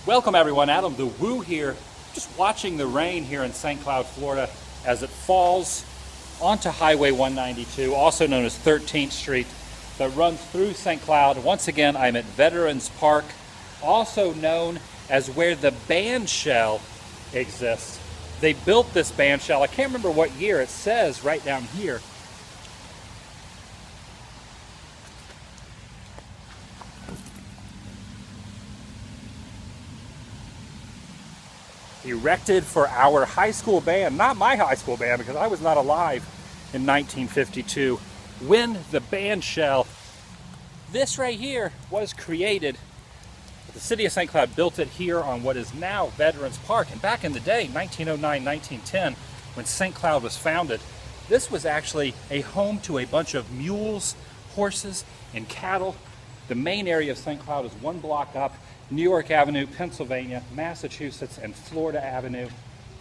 Welcome everyone, Adam the Woo here, just watching the rain here in St. Cloud, Florida as it falls onto Highway 192, also known as 13th Street, that runs through St. Cloud. Once again, I'm at Veterans Park, also known as where the band shell exists. They built this band shell, I can't remember what year, it says right down here. Erected for our high school band, not my high school band because I was not alive in 1952 when the band shell, this right here, was created. The city of St. Cloud built it here on what is now Veterans Park. And back in the day, 1909, 1910, when St. Cloud was founded, this was actually a home to a bunch of mules, horses, and cattle. The main area of St. Cloud is one block up, New York Avenue, Pennsylvania, Massachusetts, and Florida Avenue,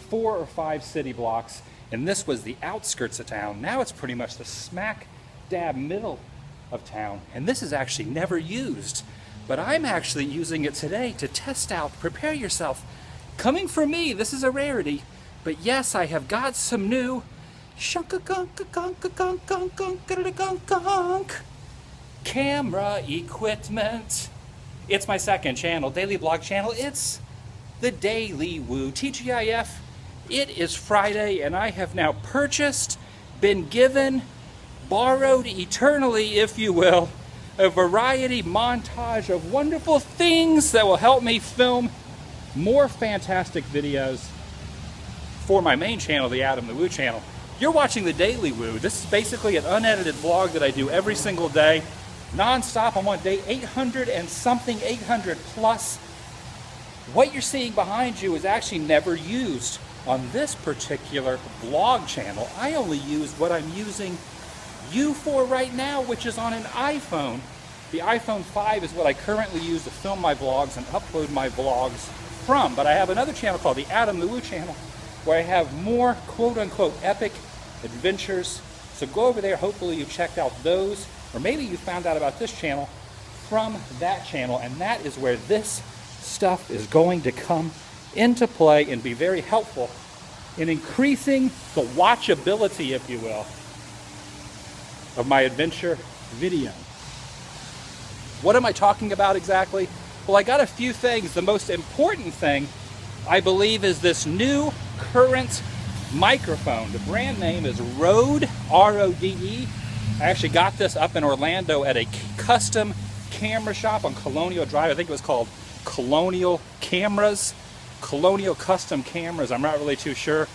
4 or 5 city blocks, and this was the outskirts of town. Now it's pretty much the smack dab middle of town, and this is actually never used, but I'm actually using it today to test out. Prepare yourself. Coming from me, this is a rarity, but yes, I have got some new camera equipment. It's my second channel, daily blog channel. It's the Daily Woo, TGIF. It is Friday and I have now purchased, been given, borrowed eternally, if you will, a variety montage of wonderful things that will help me film more fantastic videos for my main channel, the Adam the Woo channel. You're watching the Daily Woo. This is basically an unedited vlog that I do every single day. Non-stop. I'm on day 800 and something, 800 plus. What you're seeing behind you is actually never used on this particular vlog channel. I only used what I'm using you for right now, which is on an iPhone. The iPhone 5 is what I currently use to film my vlogs and upload my vlogs from. But I have another channel called the Adam the Woo channel where I have more quote-unquote epic adventures. So go over there. Hopefully you checked out those. Or maybe you found out about this channel from that channel, and that is where this stuff is going to come into play and be very helpful in increasing the watchability, if you will, of my adventure video. What am I talking about exactly? Well, I got a few things. The most important thing, I believe, is this new current microphone. The brand name is Rode, R-O-D-E. I actually got this up in Orlando at a custom camera shop on Colonial Drive. I think it was called Colonial Cameras, Colonial Custom Cameras. I'm not really too sure,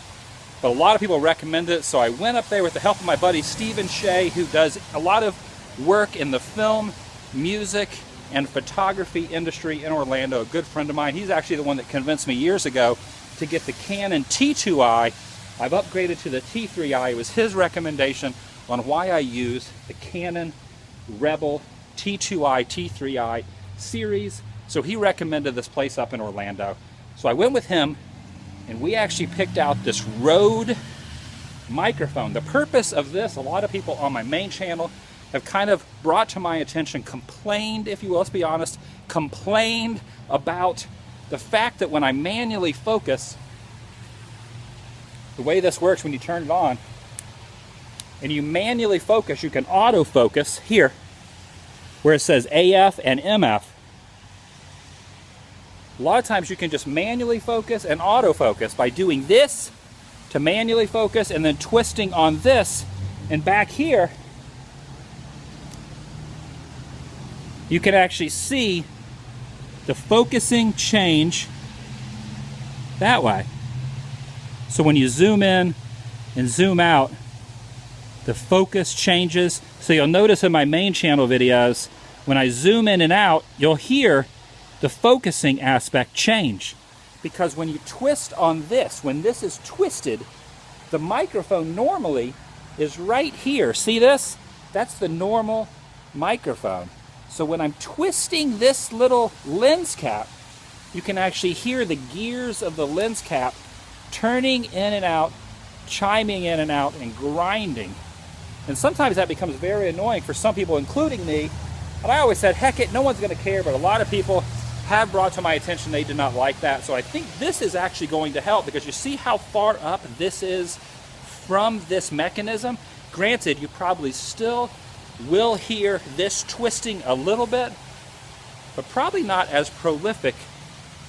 but a lot of people recommend it. So I went up there with the help of my buddy Stephen Shea, who does a lot of work in the film, music, and photography industry in Orlando. A good friend of mine. He's actually the one that convinced me years ago to get the Canon T2i. I've upgraded to the T3i. It was his recommendation on why I use the Canon Rebel T2i, T3i series. So he recommended this place up in Orlando. So I went with him and we actually picked out this Rode microphone. The purpose of this, a lot of people on my main channel have kind of brought to my attention, complained, if you will, let's be honest, complained about the fact that when I manually focus, the way this works when you turn it on, and you manually focus, you can autofocus here where it says AF and MF. A lot of times you can just manually focus and autofocus by doing this to manually focus and then twisting on this, and back here you can actually see the focusing change that way. So when you zoom in and zoom out, the focus changes. So you'll notice in my main channel videos, when I zoom in and out, you'll hear the focusing aspect change. Because when you twist on this, when this is twisted, the microphone normally is right here. See this? That's the normal microphone. So when I'm twisting this little lens cap, you can actually hear the gears of the lens cap turning in and out, chiming in and out, and grinding. And sometimes that becomes very annoying for some people, including me. And I always said, heck it, no one's going to care, but a lot of people have brought to my attention they did not like that. So I think this is actually going to help, because you see how far up this is from this mechanism. Granted, you probably still will hear this twisting a little bit, but probably not as prolific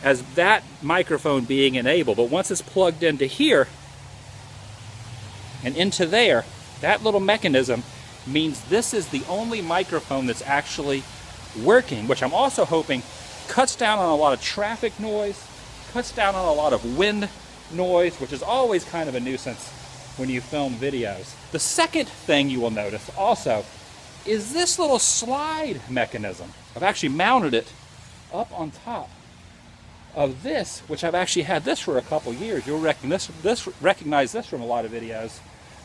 as that microphone being enabled. But once it's plugged into here and into there, that little mechanism means this is the only microphone that's actually working, which I'm also hoping cuts down on a lot of traffic noise, cuts down on a lot of wind noise, which is always kind of a nuisance when you film videos. The second thing you will notice also is this little slide mechanism. I've actually mounted it up on top of this, which I've actually had this for a couple years. You'll recognize this from a lot of videos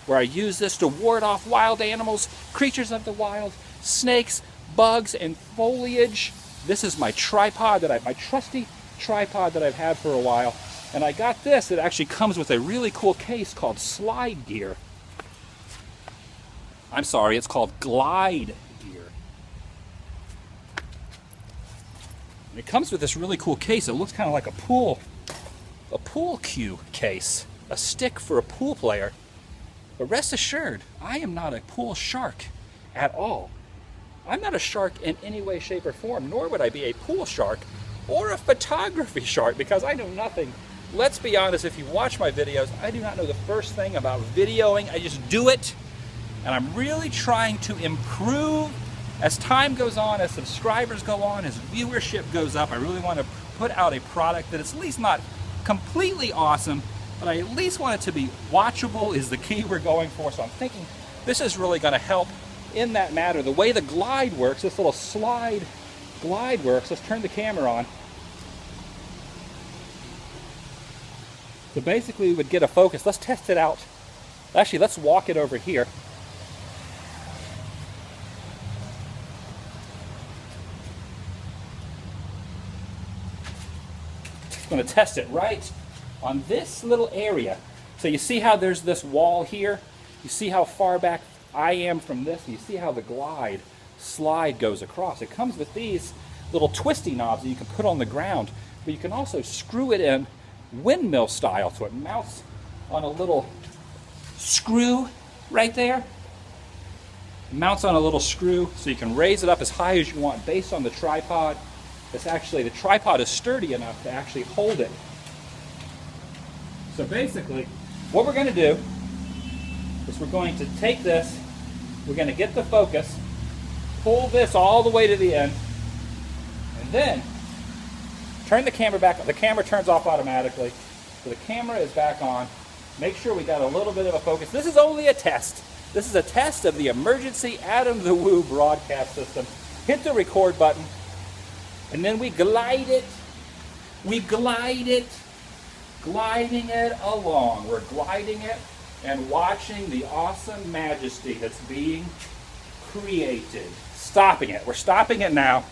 where I use this to ward off wild animals, creatures of the wild, snakes, bugs, and foliage. This is my tripod my trusty tripod that I've had for a while. And I got this. It actually comes with a really cool case called Slide Gear. I'm sorry, it's called Glide Gear. And it comes with this really cool case. It looks kind of like a pool cue case, a stick for a pool player. But rest assured, I am not a pool shark at all. I'm not a shark in any way, shape, or form, nor would I be a pool shark or a photography shark, because I know nothing. Let's be honest, if you watch my videos, I do not know the first thing about videoing. I just do it, and I'm really trying to improve as time goes on, as subscribers go on, as viewership goes up. I really want to put out a product that is at least not completely awesome, but I at least want it to be watchable is the key we're going for. So I'm thinking this is really going to help in that matter. The way the glide works, this little slide glide works, let's turn the camera on. So basically we would get a focus. Let's test it out. Actually, let's walk it over here. I'm going to test it right on this little area. So you see how there's this wall here? You see how far back I am from this? And you see how the slide goes across. It comes with these little twisty knobs that you can put on the ground, but you can also screw it in windmill style. So it mounts on a little screw right there. It mounts on a little screw, so you can raise it up as high as you want based on the tripod. The tripod is sturdy enough to actually hold it. So basically, what we're going to do is we're going to take this, we're going to get the focus, pull this all the way to the end, and then turn the camera back. The camera turns off automatically, so the camera is back on. Make sure we got a little bit of a focus. This is only a test. This is a test of the emergency TheDailyWoo broadcast system. Hit the record button, and then we glide it. We glide it, gliding it along. We're gliding it and watching the awesome majesty that's being created. Stopping it. We're stopping it now.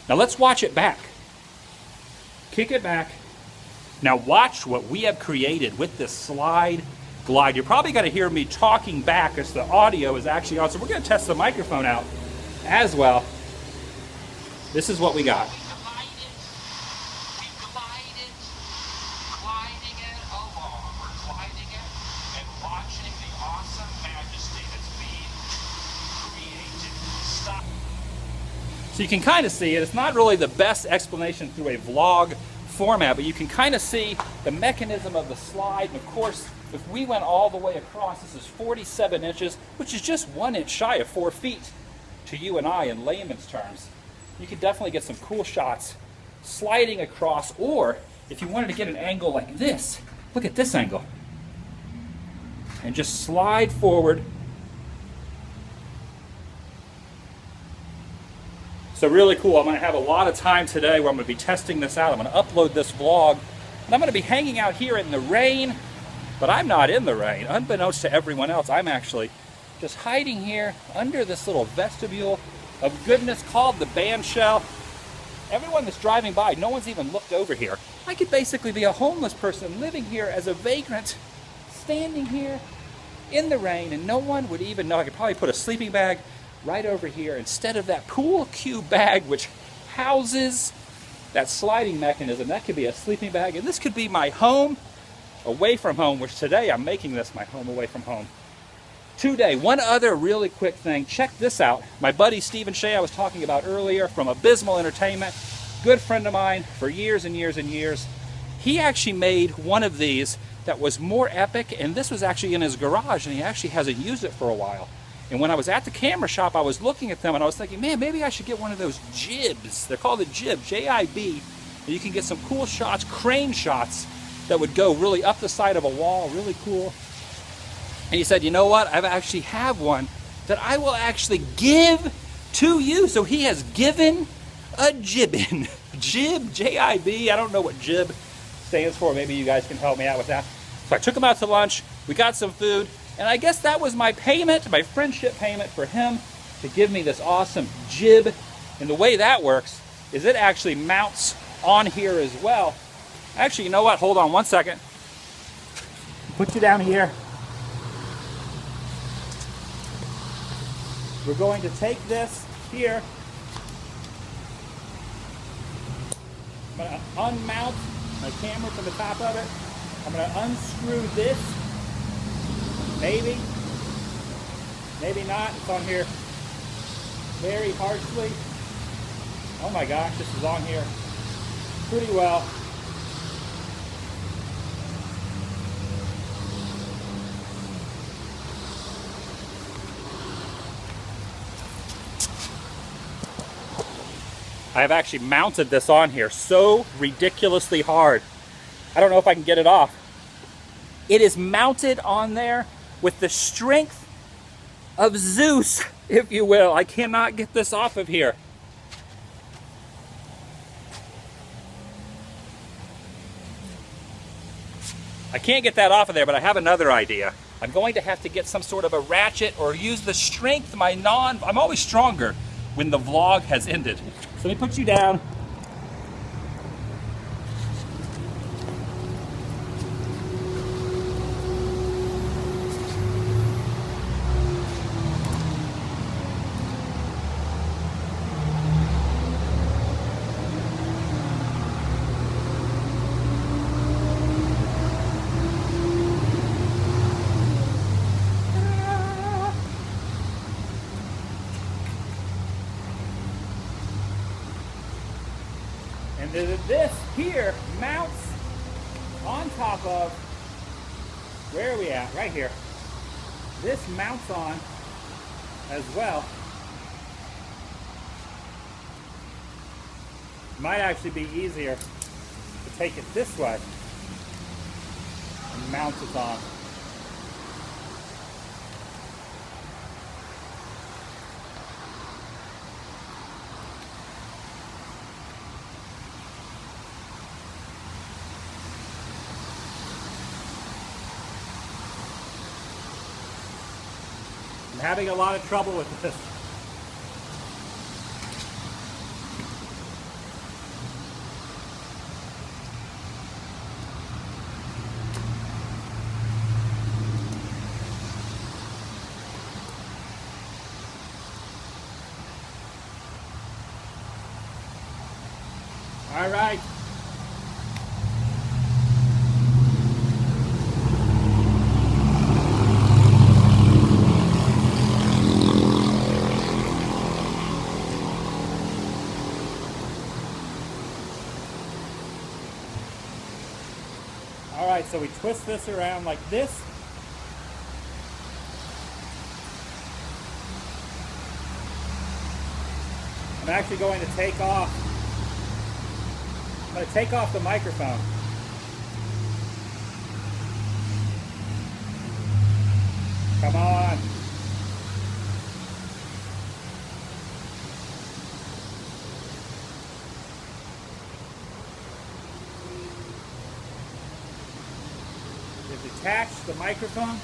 Now let's watch it back. Kick it back. Now watch what we have created with this slide glide. You're probably going to hear me talking back as the audio is actually on. So we're going to test the microphone out as well. This is what we got. So you can kind of see it. It's not really the best explanation through a vlog format, but you can kind of see the mechanism of the slide. And of course, if we went all the way across, this is 47 inches, which is just 1 inch shy of 4 feet to you and I in layman's terms. You could definitely get some cool shots sliding across, or if you wanted to get an angle like this, look at this angle, and just slide forward. So really cool. I'm going to have a lot of time today where I'm going to be testing this out. I'm going to upload this vlog, and I'm going to be hanging out here in the rain, but I'm not in the rain. Unbeknownst to everyone else, I'm actually just hiding here under this little vestibule of goodness called the band shell. Everyone that's driving by, no one's even looked over here. I could basically be a homeless person living here as a vagrant, standing here in the rain, and no one would even know. I could probably put a sleeping bag right over here instead of that pool cue bag which houses that sliding mechanism. That could be a sleeping bag, and this could be my home away from home, which today I'm making this my home away from home. Today, one other really quick thing. Check this out. My buddy Stephen Shea I was talking about earlier from Abysmal Entertainment, good friend of mine for years and years and years. He actually made one of these that was more epic, and this was actually in his garage, and he actually hasn't used it for a while. And when I was at the camera shop, I was looking at them, and I was thinking, man, maybe I should get one of those jibs. They're called a jib, J-I-B. And you can get some cool shots, crane shots, that would go really up the side of a wall, really cool. And he said, you know what? I actually have one that I will actually give to you. So he has given a jibbin. Jib, J-I-B. I don't know what jib stands for. Maybe you guys can help me out with that. So I took him out to lunch. We got some food. And I guess that was my payment, my friendship payment for him to give me this awesome jib. And the way that works is it actually mounts on here as well. Actually, you know what? Hold on one second. Put you down here. We're going to take this here. I'm going to unmount my camera from the top of it. I'm going to unscrew this. Maybe. Maybe not. It's on here very harshly. Oh my gosh, this is on here pretty well. I have actually mounted this on here so ridiculously hard. I don't know if I can get it off. It is mounted on there with the strength of Zeus, if you will. I cannot get this off of here. I can't get that off of there, but I have another idea. I'm going to have to get some sort of a ratchet or use the strength, I'm always stronger when the vlog has ended. So let me put you down. And this here mounts on top of, where are we at? Right here. This mounts on as well. Might actually be easier to take it this way and mount it on. I'm having a lot of trouble with this. All right. All right, so we twist this around like this. I'm actually going to take off. I'm going to take off the microphone. Come on. Detach the microphone.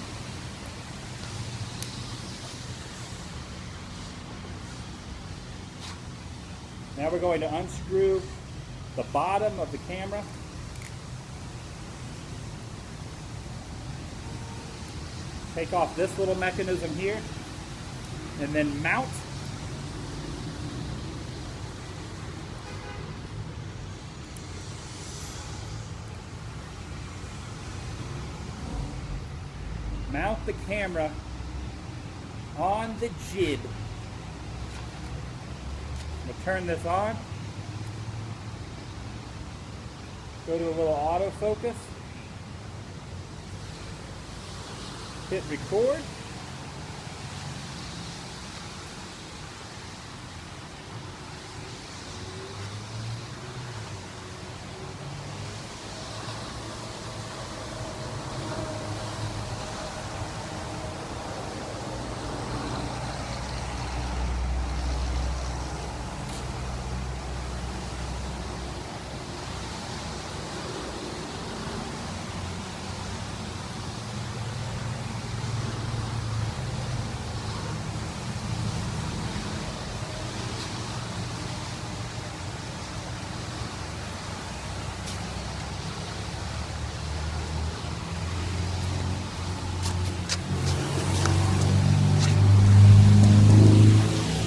Now we're going to unscrew the bottom of the camera. Take off this little mechanism here and then mount. mount the camera on the jib. I'm gonna turn this on. Go to a little autofocus. Hit record.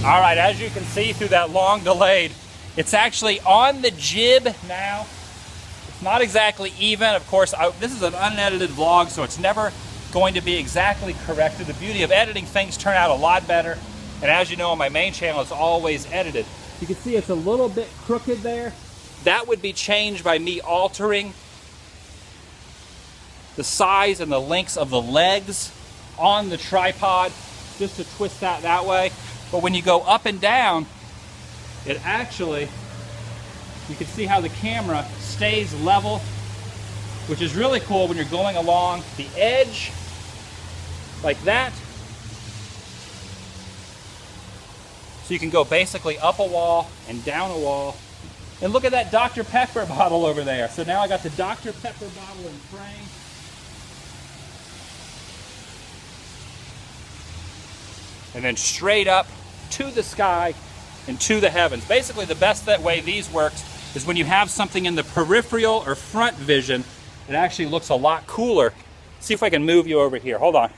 All right, as you can see through that long delayed, it's actually on the jib now. It's not exactly even. Of course, this is an unedited vlog, so it's never going to be exactly corrected. The beauty of editing, things turn out a lot better. And as you know, on my main channel, it's always edited. You can see it's a little bit crooked there. That would be changed by me altering the size and the lengths of the legs on the tripod, just to twist that way. But when you go up and down, it actually, you can see how the camera stays level, which is really cool when you're going along the edge like that. So you can go basically up a wall and down a wall. And look at that Dr. Pepper bottle over there. So now I got the Dr. Pepper bottle in frame. And then straight up to the sky and to the heavens. Basically, the best way these works is when you have something in the peripheral or front vision, it actually looks a lot cooler. See if I can move you over here. Hold on.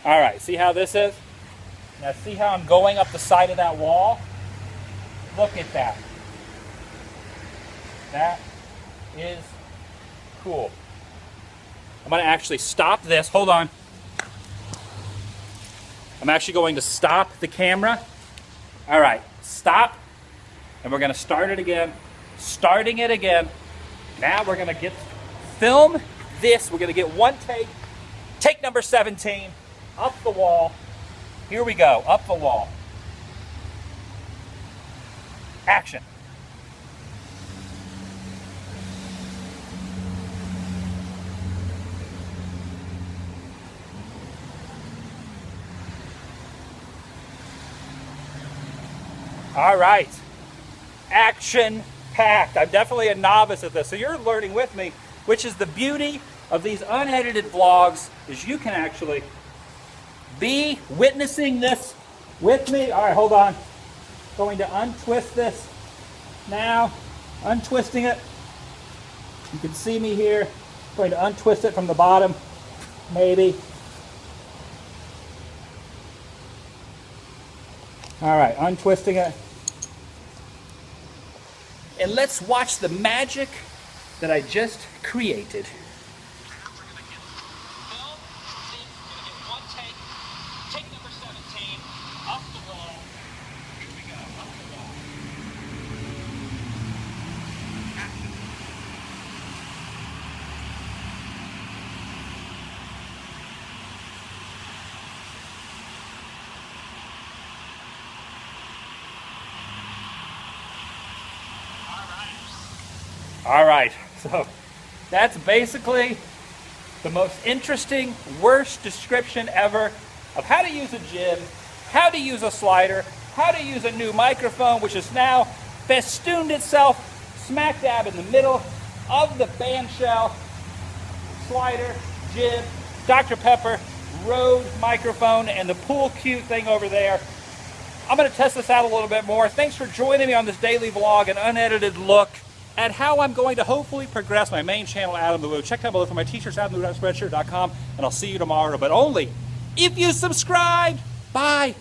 All right, see how this is? Now see how I'm going up the side of that wall? Look at that. That is cool. I'm going to actually stop this. Hold on. I'm actually going to stop the camera. All right, stop. And we're going to start it again. Starting it again. Now we're going to film this. We're going to get one take. Take number 17. Up the wall. Here we go. Up the wall. Action. All right, action-packed. I'm definitely a novice at this, so you're learning with me, which is the beauty of these unedited vlogs, is you can actually be witnessing this with me. All right, hold on. Going to untwist this now. Untwisting it. You can see me here. Going to untwist it from the bottom, maybe. All right, untwisting it. And let's watch the magic that I just created. All right, so that's basically the most interesting, worst description ever of how to use a jib, how to use a slider, how to use a new microphone, which has now festooned itself smack dab in the middle of the band shell, slider, jib, Dr. Pepper, Rode microphone, and the pool cue thing over there. I'm going to test this out a little bit more. Thanks for joining me on this daily vlog, an unedited look at how I'm going to hopefully progress my main channel, Adam the Woo. Check out below for my t-shirts, AdamTheWoo.spreadshirt.com, and I'll see you tomorrow, but only if you subscribe. Bye.